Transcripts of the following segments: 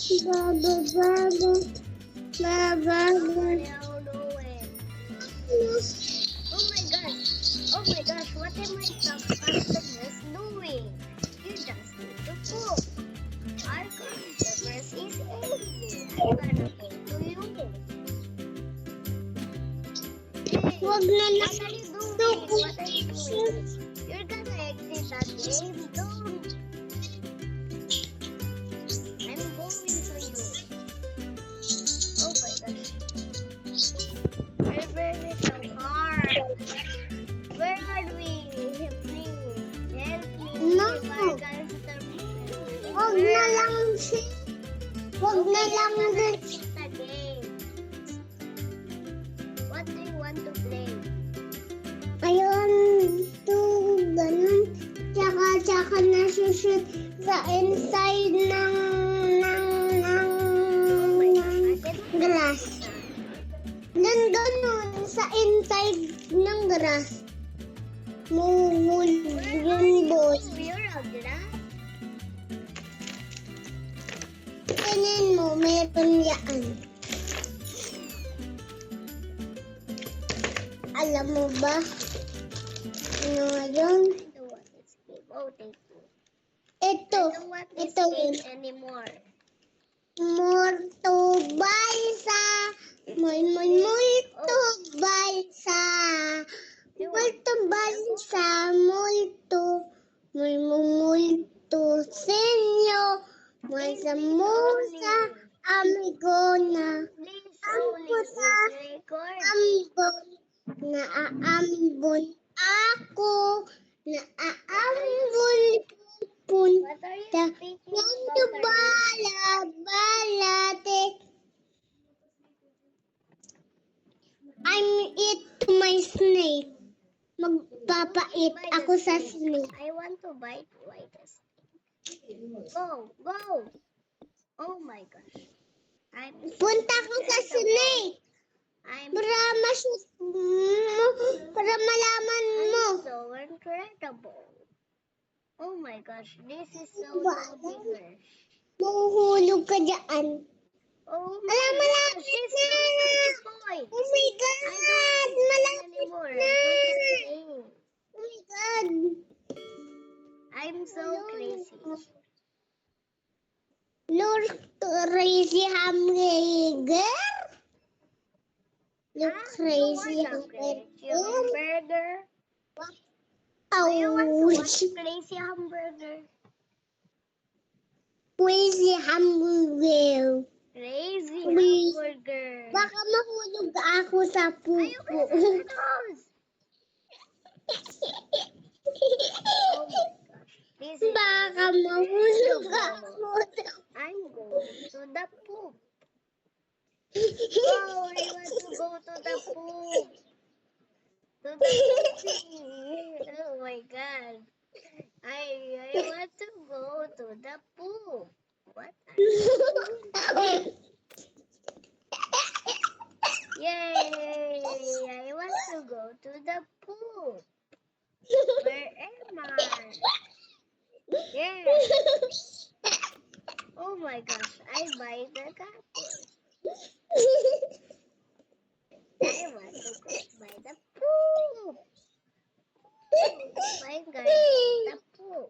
Baba, baba, baba, What are you doing? Oh my gosh. Oh my gosh. What am I customers doing? You just need to poop. Our customers is angry. I'm gonna go to you. Hey, wag na what are you doing? What are you doing? You're gonna exit that game. Don't. I'm going to you. Oh my gosh. Where is the car? Where are we? Help me. Help me. No. Our customer. Wag na lang siya. Wag na lang din. Exit the game. What do you want to play? Ayun, to, ganun. Tsaka nasushoot sa inside ng grass. Ganun, sa inside ng grass. Mumul yung boy. You're a grass? Tingin mo, meron yan. Alam mo ba? Ano nga yun? I don't want this game. Oh, thank you. Ito. I don't want this Ito game yun. anymore. Morto balsa. Multo balsa. Multo balsa. Multo senyo. Musa musa. Amigona. Please, Ambon only record. ambon. Naaambon ako. Naaambon pun. What are you Ta speaking Nando about? balate. I'm eat to my snake. Magpapait ako sa snake. I want to bite white snake. Go, go. Oh my gosh. Punta ko sa snake. I'm Para malaman mo. so incredible. Oh my gosh, this is so Wow. bigger. Mahuhulog ka dyan. Oh my Alam, gosh, malapit this na. is point. Oh my God. I don't Malapit anymore. na. I'm Oh my God. I'm so crazy. Lord Crazy Hamburger? Look Crazy You want a crazy Hamburger? hamburger? Do you want to watch Ouch. crazy hamburger? Crazy Hamburger. Crazy Please. hamburger. Baka mahulog ako sa Ayoko pupo. na nose. Oh my gosh. This is Baka mahulog ako. I'm going to the poop. Oh, I want to go to the poop. To the poopy. Oh my god. I want to go to the poop. What? Yay! I want to go to the poop. Where am I? Yeah. Oh my gosh, I buy the cactus. I want to go by the poop. My God, the poop.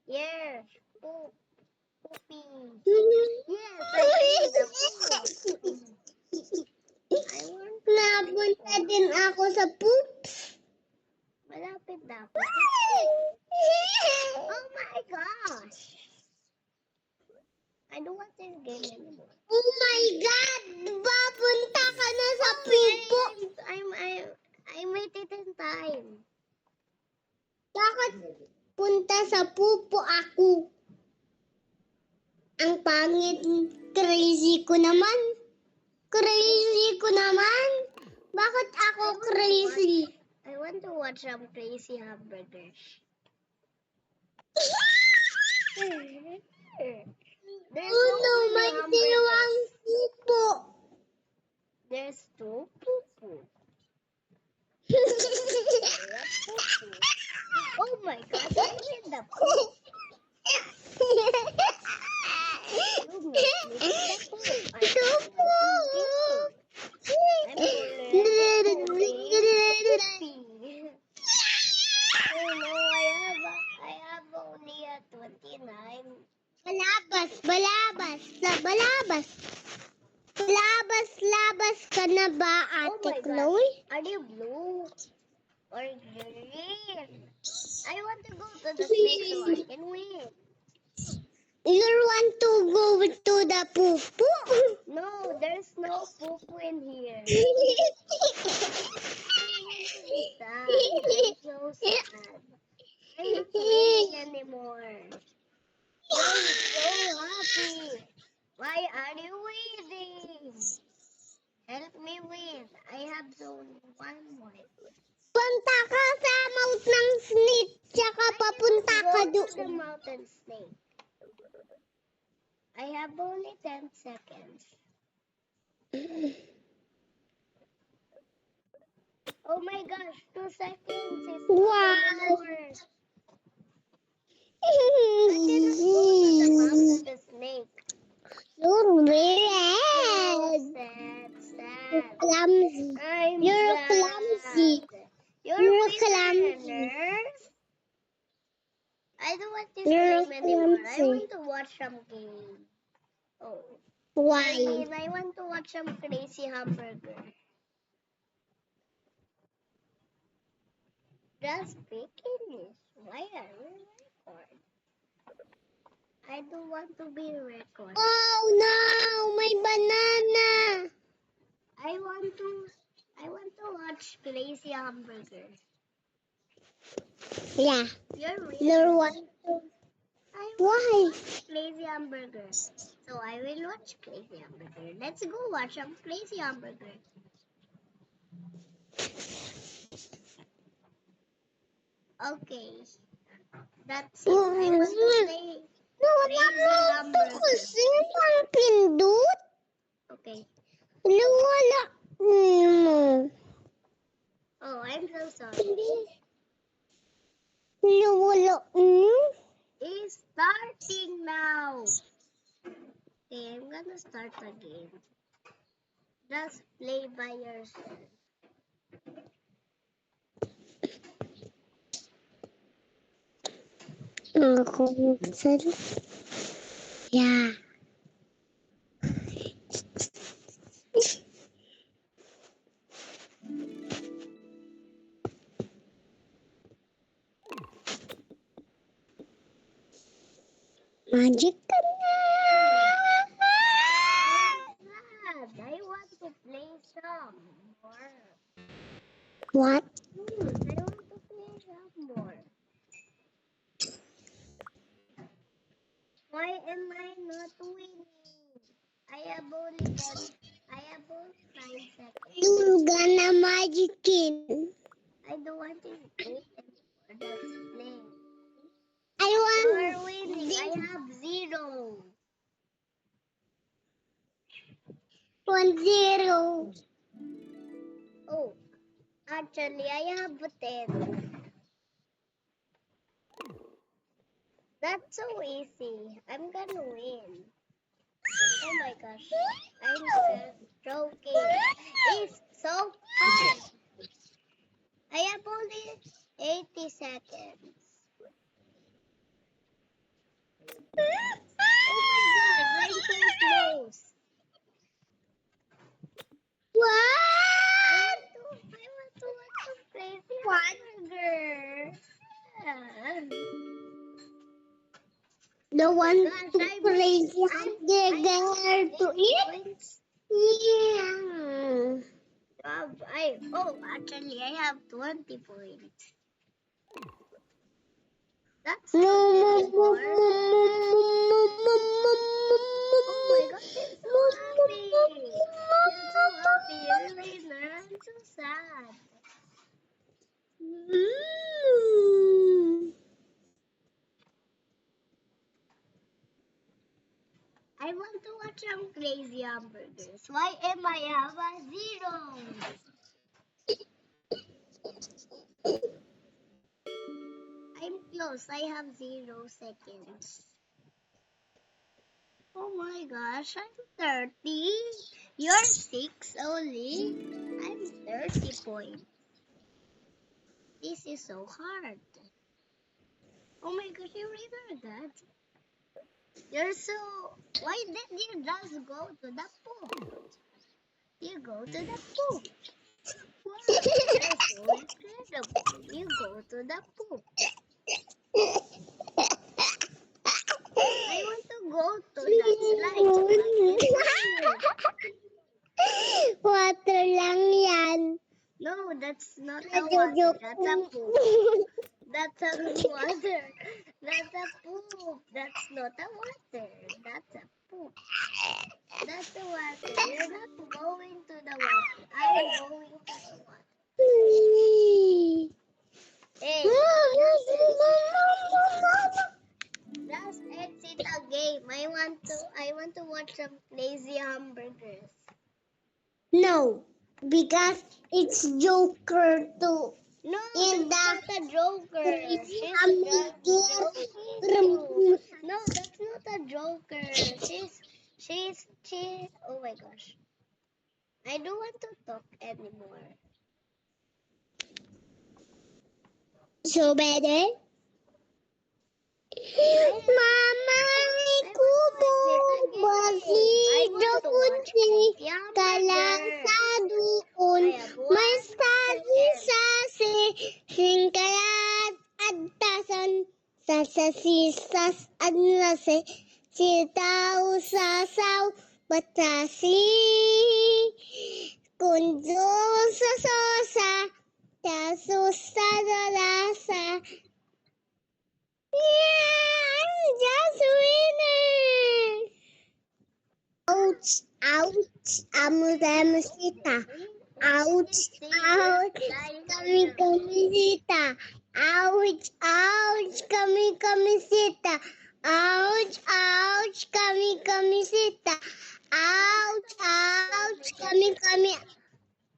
Yes, poop. Poopy. Yes, I see the poop. I want Napunta din ako sa poops. malapit na ako. Oh my gosh. I don't want this game anymore. Oh my God! Papunta ka na sa pipo. I'm waiting in time. Bakit punta sa pupo ako? Ang pangit, crazy ko naman. Crazy ko naman. Bakit ako crazy? I want to watch some crazy hamburgers. There's Oh no, so may many dalawang hamburgers. pupo. There's two poo-poo. Oh my god, I need the poop. 29. Balabas, balabas, balabas. Labas ka na ba, Oh Ate my Chloe? gosh. Are you blue or green? I want to go to the snake so I can win. You want to go to the poo-poo? No, there's no poop in here. I want to be sad. I'm so sad. I'm not winning anymore. You're so happy. Why are you winning? Help me win. I have only one more. Punta ka sa mouth ng snake, tsaka papunta ka Go to the doon. mountain snake. I have only 10 seconds. Oh my gosh, 2 seconds is not Wow! anymore. I cannot go to the mountain snake. You're So red. sad. Clumsy. I'm You're sad. clumsy. You're You're clumsy. winners. I don't want this You're game anymore. I clumsy. want to watch some game. Oh. I Why? mean, I want to watch some crazy hamburger. Just speaking this. Why are we record? I don't want to be record. Oh no! My banana! I want to watch crazy hamburger. Yeah. You're You're winning. what? I want Why? to watch crazy hamburger. So I will watch crazy hamburger. Let's go watch some crazy hamburger. Okay. That's it. I want to play Wala crazy mo ito hamburger. kasi ang pindut. Okay. Wala. Oh, I'm so sorry. Wala. It's starting now. Okay, I'm gonna start again. Just play by yourself. Ako yeah. Magic ka na. Sad. I want to play some more. What? I want to play some more. Why am I not winning? I have only 9 seconds. You're gonna magicin. I don't want to wait anymore. Let's play. I want You're winning. I have 0. 1-0. Oh, actually, I have 10. That's so easy. I'm gonna win. Oh my gosh. I'm just joking. It's so hard. I have only 80 seconds. Oh my god, I'm so close. What? I want to watch some crazy hamburger. The one Gosh, to crazy hamburger to eat? Yeah. Actually, I have 20 points. That's No, not anymore. Oh my god, I'm so happy. I'm so happy. You're a winner. I'm so sad. I want to watch some crazy hamburgers. Why am I have a 0? I'm close. I have 0 seconds. Oh my gosh, I'm 30. You're 6 only. I'm 30 points. This is so hard. Oh my gosh, you really heard that? You're so... Why did you just go to the poop? You go to the poop. Wow, you're so incredible. You go to the poop. I want to go to the slide. So I can swim. Water lang yan. No, that's not a water. Najojoke That's a lang. poop. That's a water. That's a poop. That's not a water. That's a poop. That's a water. You're not going to the water. I'm going to the water. Hey, just exit a game. I want to watch some lazy hamburgers. No, because it's Joker too. No, In that's not a Joker. She's Hamburger. just no, that's not a Joker. She. Oh my gosh, I don't want to talk anymore. So better. Mama, kubo, basido kunti, kalasa doon, mas sasi, singkalat at tasan, sasasisas at nasi, sitaw sasaw, batasi, kunjo sa sosa, tasos sa dalasa. Yeah, I'm just winning. Ouch, ouch, amusita. Ouch, ouch, kami sita. Ouch, ouch, kami sita. Ouch, ouch, kami sita. Ouch, ouch, kami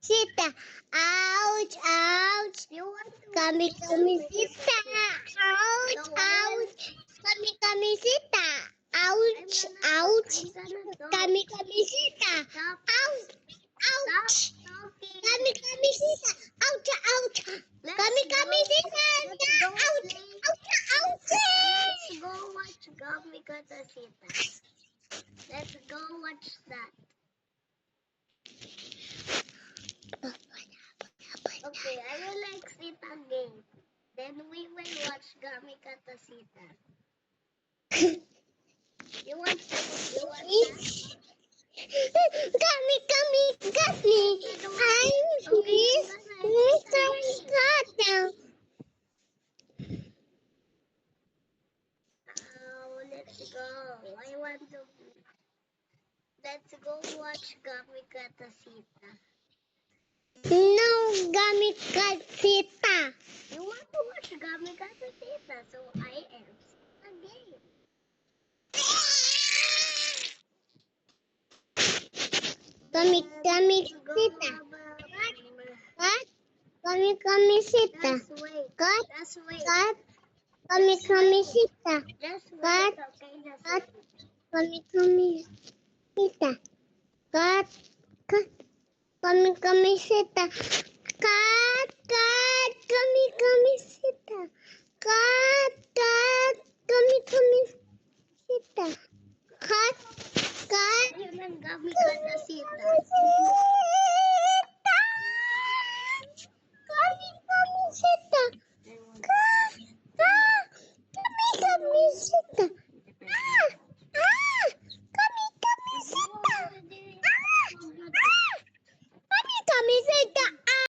sita. Ouch, ouch, You want to kami sita. Ouch, ouch, kami sita. Ouch, ouch, kami sita. Stop, Ouch, ouch, stop talking. kami sita. Ouch, ouch, kami sita. Let's go Ouch, play. ouch, ouch. Let's go watch Gummy Katasita. Let's go watch that. Okay, I will exit again. Then we will watch Gummy Katasita. You want that? Kami. I'm please, Mr. Kata. Oh, let's go. I want to. Let's go watch Gummy Katasita. No, Gami Kasita. You want to watch Gummy Katasita, so I exit again. Kami sita. Kat, kami sita. Just wait. Kat, Just wait. kat, kami sita. Just wait. Kat, Okay, just kat, wait. kami sita. Kat, kami sita. Kat, kami sita. Kat, kami sita. Kat, Ayun ang Gummy Katasita.